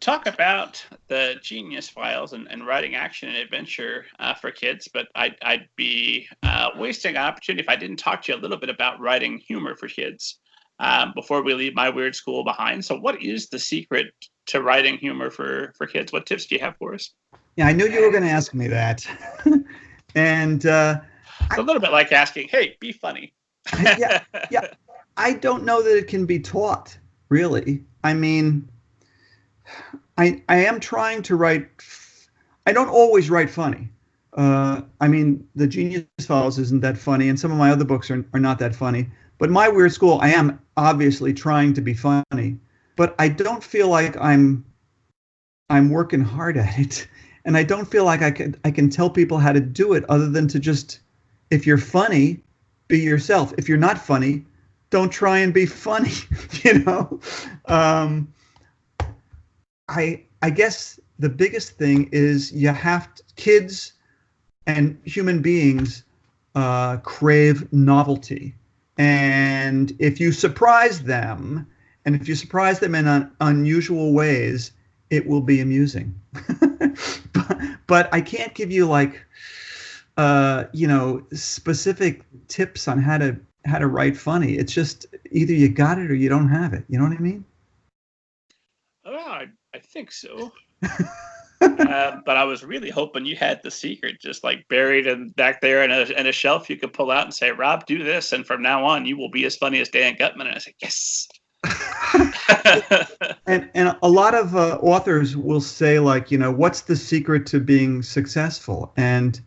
talk about the Genius Files and writing action and adventure for kids, but I'd be wasting an opportunity if I didn't talk to you a little bit about writing humor for kids before we leave my weird school behind. So what is the secret to writing humor for kids? What tips do you have for us? Yeah, I knew you were going to ask me that. And it's a little bit like asking, hey, be funny. yeah. I don't know that it can be taught, really. I mean, I am trying to write. I don't always write funny. I mean, the Genius Files isn't that funny, and some of my other books are not that funny. But my weird school, I am obviously trying to be funny, but I don't feel like I'm working hard at it, and I don't feel like I can tell people how to do it other than to just, if you're funny, be yourself. If you're not funny, don't try and be funny. I guess the biggest thing is kids and human beings crave novelty. And if you surprise them, and if you surprise them in unusual ways, it will be amusing. but I can't give you specific tips on how to write funny. It's just either you got it or you don't have it. You know what I mean? Oh, I think so. But I was really hoping you had the secret just buried back there in a shelf you could pull out and say, Rob, do this, and from now on you will be as funny as Dan Gutman. And I said, yes. and a lot of authors will say, what's the secret to being successful? And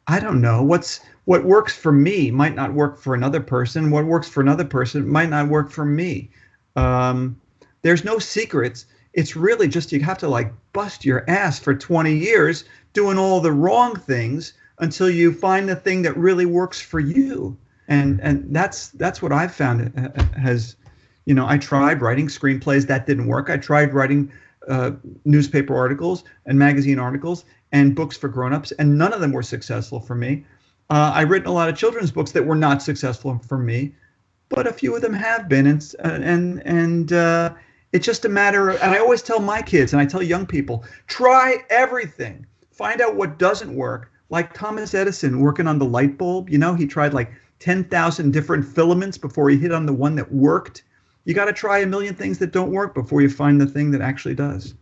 I don't know. What works for me might not work for another person. What works for another person might not work for me. There's no secrets. It's really just you have to bust your ass for 20 years doing all the wrong things until you find the thing that really works for you. And that's what I've found has, I tried writing screenplays. That didn't work. I tried writing newspaper articles and magazine articles and books for grown-ups, and none of them were successful for me. I've written a lot of children's books that were not successful for me, but a few of them have been. And it's just a matter of, and I always tell my kids, and I tell young people, try everything. Find out what doesn't work. Like Thomas Edison working on the light bulb, he tried 10,000 different filaments before he hit on the one that worked. You got to try a million things that don't work before you find the thing that actually does.